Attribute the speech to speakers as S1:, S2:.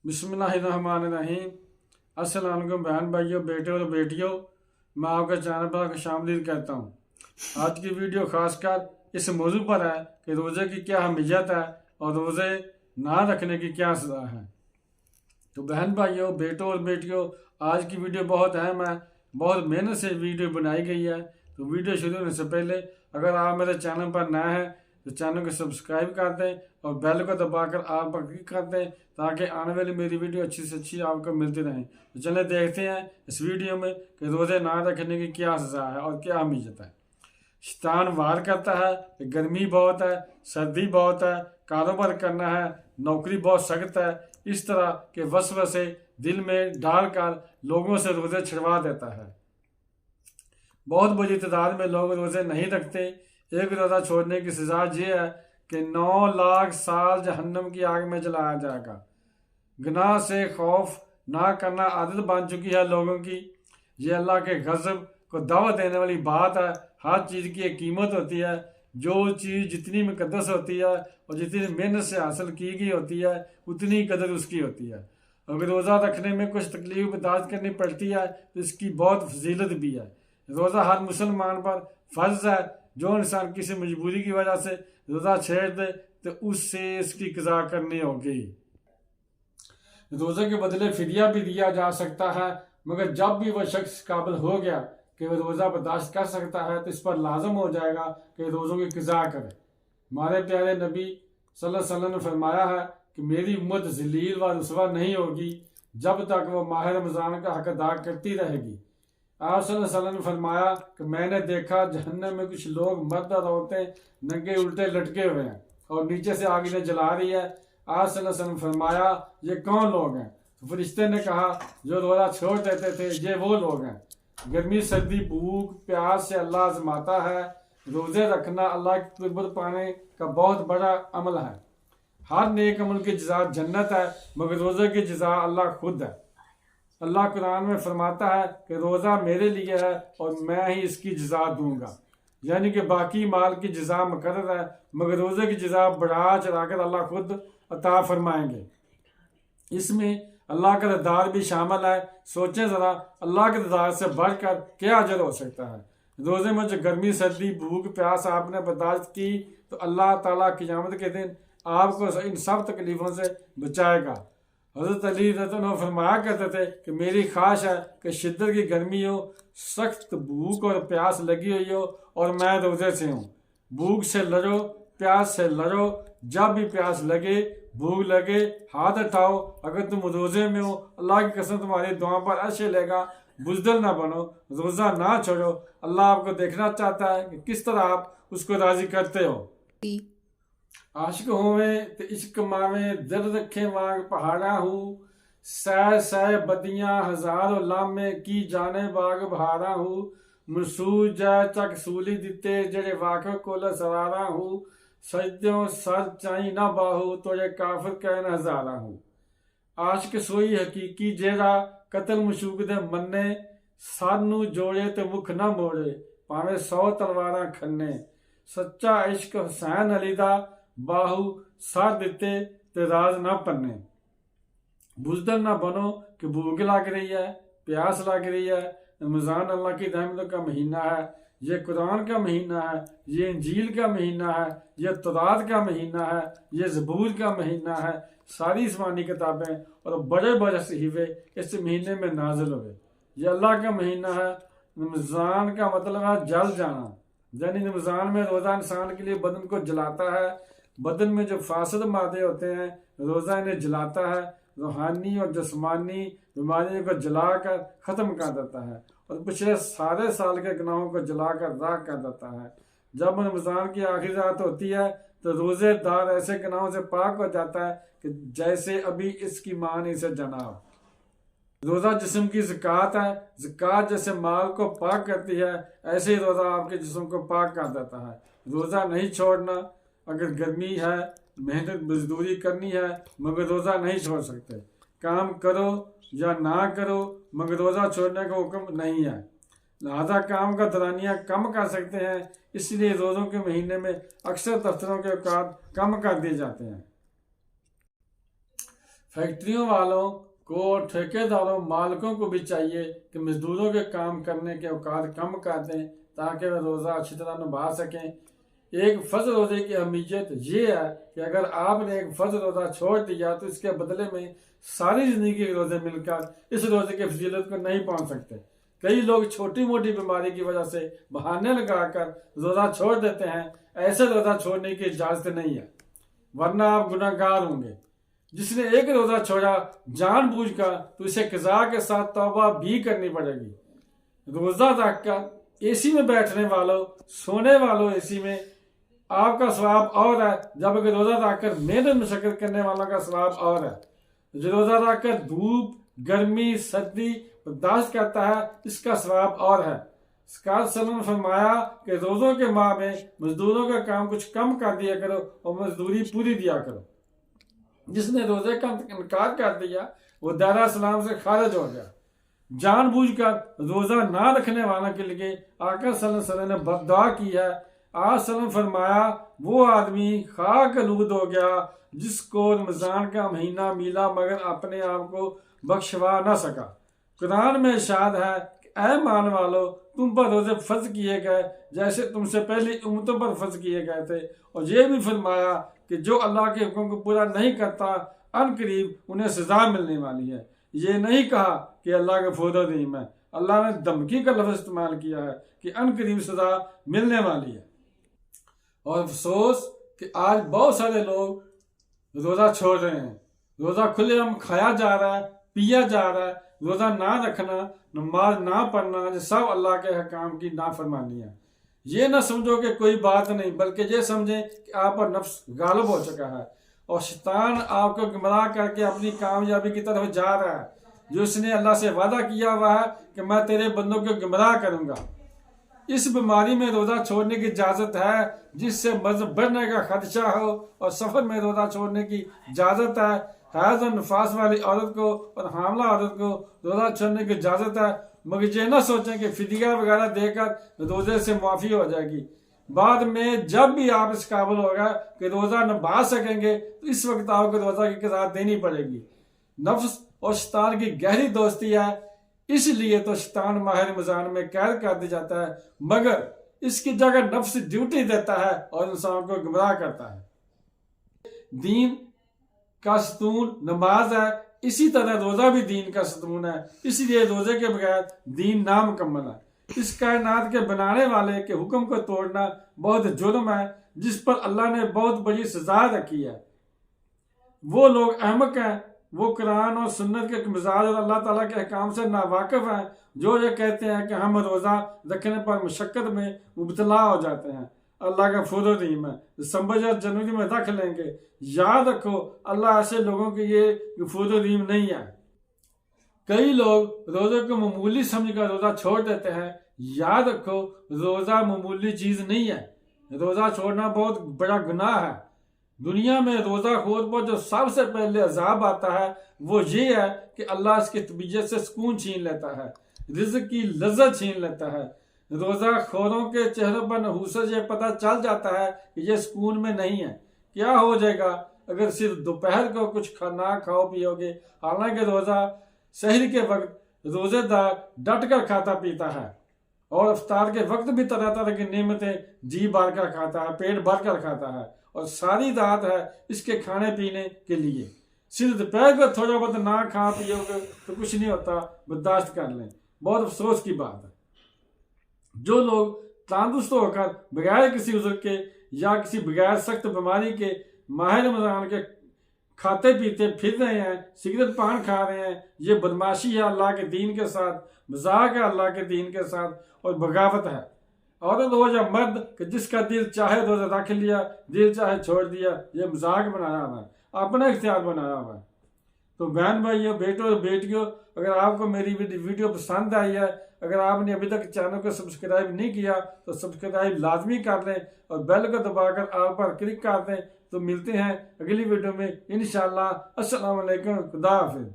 S1: बिस्मिल्लाहिर्रहमानिर्रहीम। अस्सलाम वालेकुम बहन भाइयों, बेटे और बेटियों, मैं आपके चैनल पर खुशामदीद कहता हूँ। आज की वीडियो खासकर इस मौजू पर है कि रोज़े की क्या अहमियत है और रोज़े ना रखने की क्या सज़ा है। तो बहन भाइयों, बेटों और बेटियों, आज की वीडियो बहुत अहम है, बहुत मेहनत से वीडियो बनाई गई है। तो वीडियो शुरू होने से पहले अगर आप मेरे चैनल पर नए हैं तो चैनल को सब्सक्राइब कर दें और बेल को दबाकर आप पर क्लिक कर दें ताकि आने वाली मेरी वीडियो अच्छी से अच्छी आपको मिलती रहें। तो चलिए देखते हैं इस वीडियो में कि रोज़े ना रखने की क्या सज़ा है और क्या अहमियत है। शैतान वार करता है कि गर्मी बहुत है, सर्दी बहुत है, कारोबार करना है, नौकरी बहुत सख्त है, इस तरह के वसवसे दिल में डालकर लोगों से रोज़े छिड़वा देता है। बहुत बड़ी तादाद में लोग रोज़े नहीं रखते। एक रोज़ा छोड़ने की सज़ा ये है कि 9 लाख साल जहन्नम की आग में जलाया जाएगा। गुनाह से खौफ ना करना आदत बन चुकी है लोगों की। ये अल्लाह के गज़ब को दावत देने वाली बात है। हर चीज़ की एक कीमत होती है। जो चीज़ जितनी मुकद्दस होती है और जितनी मेहनत से हासिल की गई होती है उतनी कदर उसकी होती है। अगर रोज़ा रखने में कुछ तकलीफ बर्दाश्त करनी पड़ती है तो इसकी बहुत फजीलत भी है। रोज़ा हर मुसलमान पर फ़र्ज है। जो इंसान किसी मजबूरी की वजह से रोज़ा छेड़ दे तो उससे इसकी कज़ा करनी होगी। रोज़े के बदले फिदिया भी दिया जा सकता है, मगर जब भी वह शख्स काबिल हो गया कि वह रोज़ा बर्दाश्त कर सकता है तो इस पर लाजम हो जाएगा कि रोज़ों की कज़ा करे। हमारे प्यारे नबी सल्लल्लाहु अलैहि वसल्लम ने फरमाया है कि मेरी उम्मत ज़लील व रुसवा नहीं होगी जब तक वह माह रमज़ान का हक अदा करती रहेगी। आप सल्लल्लाहु अलैहि वसल्लम ने फरमाया कि मैंने देखा जहन्नम में कुछ लोग मर्द और औरतें नंगे उल्टे लटके हुए हैं और नीचे से आग इन्हें जला रही है। आप सल्लल्लाहु अलैहि वसल्लम फरमाया ये कौन लोग हैं? तो फरिश्ते ने कहा जो रोज़ा छोड़ देते थे ये वो लोग हैं। गर्मी सर्दी भूख प्यास से अल्लाह आजमाता है। रोज़े रखना अल्लाह की कुर्बत पाने का बहुत बड़ा अमल है। हर नेक अमल की जज़ा जन्नत है, मगर रोज़े की जज़ा अल्लाह खुद है। अल्लाह कुरान में फरमाता है कि रोज़ा मेरे लिए है और मैं ही इसकी जज़ा दूंगा। यानी कि बाकी माल की जज़ा मुकर्रर है, मगर रोज़े की जज़ा बढ़ा चढ़ाकर अल्लाह खुद अता फरमाएंगे। इसमें अल्लाह का रदार भी शामिल है। सोचें ज़रा, अल्लाह के रदार से बढ़कर क्या अजर हो सकता है। रोज़े में जो गर्मी सर्दी भूख प्यास आपने बर्दाश्त की तो अल्लाह ताला क़यामत के दिन आपको इन सब तकलीफ़ों से बचाएगा। हज़रत अली रज़ियल्लाहु अन्हु फरमाया करते थे कि मेरी ख्वाहिश है कि शिद्दत की गर्मी हो, सख्त भूख और प्यास लगी हुई हो और मैं रोज़े से हूँ। भूख से लड़ो, प्यास से लड़ो। जब भी प्यास लगे भूख लगे हाथ उठाओ। अगर तुम रोज़े में हो अल्लाह की कसम तुम्हारी दुआ पर अर्श लेगा। बुज़दिल ना बनो, रोज़ा ना छोड़ो। अल्लाह आपको देखना चाहता है कि किस तरह आप उसको राज़ी करते हो। आशिक होवे ते इश्क मावे दिल रखे वांग पहाड़ा हूँ। सै सै बदियां हजारों लामे की जाने बाग बहारा हूँ। मसूज जै चक सूली दिते जेड़े वाक़ कोल सवारा हूँ। सजदों सर चाई ना बाहू तोड़े काफिर कहन हजारा हूँ। आशिक सोई हकीकी जेड़ा कतल मशूक दे मन्ने। सानू जोड़े ते मुख ना मोड़े भावें 100 तलवारां खन्ने। सच्चा इश्क हुसैन अली दा बाहू सर दिते ते राज ना पन्ने। बुज़दिल ना बनो कि भूख लग रही है, प्यास लग रही है। रमज़ान अल्लाह की रहमत का महीना है, ये कुरान का महीना है, ये इंजील का महीना है, ये तौरात का महीना है, ये ज़बूर का महीना है। सारी आसमानी किताबें और बड़े बड़े सहीफ़े इस महीने में नाजिल हुए। ये अल्लाह का महीना है। रमज़ान का मतलब है जल जाना। यानी रमज़ान में रोज़ा इंसान के लिए बदन को जलाता है। बदन में जो फासद मादे होते हैं रोज़ा इन्हें जलाता है। रूहानी और जिस्मानी बीमारियों को जलाकर ख़त्म कर देता है और पिछले सारे साल के गुनाहों को जलाकर राख कर देता है। जब रमज़ान की आखिरी रात होती है तो रोज़ेदार ऐसे गुनाहों से पाक हो जाता है कि जैसे अभी इसकी मां ने इसे जना हो। रोज़ा जिस्म की ज़कात है। ज़कात जैसे माल को पाक करती है ऐसे ही रोज़ा आपके जिस्म को पाक कर देता है। रोज़ा नहीं छोड़ना। अगर गर्मी है, मेहनत मजदूरी करनी है, मगर रोज़ा नहीं छोड़ सकते। काम करो या ना करो, मगर रोज़ा छोड़ने का हुक्म नहीं है। लिहाजा काम का दरानिया कम कर सकते हैं, इसलिए रोज़ों के महीने में अक्सर दफ्तरों के औकात कम कर दिए जाते हैं। फैक्ट्रियों वालों को, ठेकेदारों, मालिकों को भी चाहिए कि मजदूरों के काम करने के औकात कम कर दें ताकि वे रोज़ा अच्छी तरह निभा सकें। एक फ़र्ज रोज़े की अहमियत ये है कि अगर आपने एक फ़र्ज रोज़ा छोड़ दिया तो इसके बदले में सारी ज़िंदगी के रोज़े मिलकर इस रोज़े की फजीलत को नहीं पहुँच सकते। कई लोग छोटी मोटी बीमारी की वजह से बहाने लगाकर रोज़ा छोड़ देते हैं। ऐसे रोज़ा छोड़ने की इजाज़त नहीं है, वरना आप गुनहगार होंगे। जिसने एक रोज़ा छोड़ा जानबूझकर तो इसे क़ज़ा के साथ तौबा भी करनी पड़ेगी। रोज़ा रखकर एसी में बैठने वालों, सोने वालों एसी में, आपका सवाब और है, जबकि रोज़ा रखकर मेहनत मशक्कत करने वालों का सवाब और है। जो रोज़ा रखकर धूप, गर्मी, सर्दी बर्दाश्त करता है, इसका सवाब और है। सरकार सल्लल्लाहु अलैहि वसल्लम ने फरमाया कि रोज़ों के माह में मजदूरों का काम कुछ कम कर दिया करो और मजदूरी पूरी दिया करो। जिसने रोज़े का इनकार कर दिया वो दायरा इस्लाम से खारिज हो गया। जानबूझकर रोज़ा ना रखने वालों के लिए आका सल्लल्लाहु अलैहि वसल्लम ने बद्दुआ की है। सल्लम फरमाया, वो आदमी खाक आलूद हो गया जिसको रमज़ान का महीना मिला मगर अपने आप को बख्शवा न सका। कुरान में इरशाद है कि ऐ मान वालो, तुम पर रोज़े फ़र्ज किए गए जैसे तुमसे पहली उम्मतों पर फ़र्ज किए गए थे। और ये भी फरमाया कि जो अल्लाह के हुक्म को पूरा नहीं करता अनकरीब उन्हें सज़ा मिलने वाली है। ये नहीं कहा कि अल्लाह गफूर रहीम है, अल्लाह ने धमकी का लफ्ज़ इस्तेमाल किया है कि अनकरीब सज़ा मिलने वाली है। और अफसोस कि आज बहुत सारे लोग रोज़ा छोड़ रहे हैं। रोज़ा खुलेआम खाया जा रहा है, पिया जा रहा है। रोज़ा ना रखना, नमाज ना पढ़ना, ये सब अल्लाह के हकाम की नाफरमानी है। ये ना समझो कि कोई बात नहीं, बल्कि ये समझें कि आप पर नफ्स गालिब हो चुका है और शैतान आपको गुमराह करके अपनी कामयाबी की तरफ जा रहा है। जो उसने अल्लाह से वादा किया हुआ है कि मैं तेरे बंदों को गुमराह करूंगा। इस बीमारी में रोज़ा छोड़ने की इजाज़त है जिससे मर्ज बढ़ने का खदशा हो, और सफ़र में रोज़ा छोड़ने की इजाज़त है। हैज़ और नफास वाली औरत को और हामला औरत को रोज़ा छोड़ने की इजाज़त है। मगर ये ना सोचें कि फिदिया वगैरह देकर रोज़े से माफ़ी हो जाएगी। बाद में जब भी आप इस काबिल होगा कि रोज़ा निभा सकेंगे तो इस वक्त आपको रोज़ा की क़ज़ा देनी पड़ेगी। नफ्स और शैतान की गहरी दोस्ती है, इसलिए तो शैतान माह रमज़ान में कैद कर दिया जाता है, मगर इसकी जगह नफ्स ड्यूटी देता है और इंसान को गुमराह करता है। दीन का सतून नमाज है, इसी तरह रोज़ा भी दीन का सतून है। इसलिए रोज़े के बगैर दीन नामुकम्मल है। इस कायनात के बनाने वाले के हुक्म को तोड़ना बहुत जुर्म है, जिस पर अल्लाह ने बहुत बड़ी सजा रखी है। वो लोग अहमक हैं, वो कुरान और सुन्नत के मिजाज और अल्लाह ताला के अहकाम से नावाकिफ हैं, जो ये कहते हैं कि हम रोज़ा रखने पर मुशक्कत में मुबतला हो जाते हैं। अल्लाह का फुर रहीम है, दिसंबर या जनवरी में रख लेंगे। याद रखो, अल्लाह ऐसे लोगों के ये गफूर रहीम नहीं है। कई लोग रोज़े को मामूली समझकर रोज़ा छोड़ देते हैं। याद रखो, रोज़ा मामूली चीज़ नहीं है। रोज़ा छोड़ना बहुत बड़ा गुनाह है। दुनिया में रोज़ा खोर पर जो सबसे पहले अजाब आता है वो ये है कि अल्लाह इसकी तबीयत से सुकून छीन लेता है, रिज़्क़ की लज्जत छीन लेता है। रोज़ा खोरों के चेहरों पर नहूसत ये पता चल जाता है कि ये सुकून में नहीं है। क्या हो जाएगा अगर सिर्फ दोपहर को कुछ खाना खाओ पियोगे। हालांकि रोज़ा सहर के वक्त रोज़ेदार डट कर खाता पीता है और इफ्तार के वक्त भी तरह तरह की नेमतें जी भर कर खाता है, पेट भर कर खाता है, और सारी रात है इसके खाने पीने के लिए। सिर्फ दोपहर को थोड़ा बहुत ना खा पियोगे तो कुछ नहीं होता, बर्दाश्त कर लें। बहुत अफसोस की बात है जो लोग तंदुरुस्त होकर बगैर किसी उज़्र के या किसी बगैर सख्त बीमारी के माह रमज़ान के खाते पीते फिर रहे हैं, सिगरेट पान खा रहे हैं। ये बदमाशी है अल्लाह के दीन के साथ, मजाक है अल्लाह के दीन के साथ और बगावत है। औरत हो या मर्द कि जिसका दिल चाहे रोज़ा रख लिया, दिल चाहे छोड़ दिया, ये मजाक बनाया हुआ है, अपना इख्तियार बनाया हुआ है। तो बहन भाइयों, बेटों और बेटियों, अगर आपको मेरी वीडियो पसंद आई है, अगर आपने अभी तक चैनल को सब्सक्राइब नहीं किया तो सब्सक्राइब लाजमी कर लें और बेल को दबाकर ऑल पर क्लिक कर दें। तो मिलते हैं अगली वीडियो में इंशाअल्लाह। अस्सलाम वालेकुम, खुदा हाफिज़।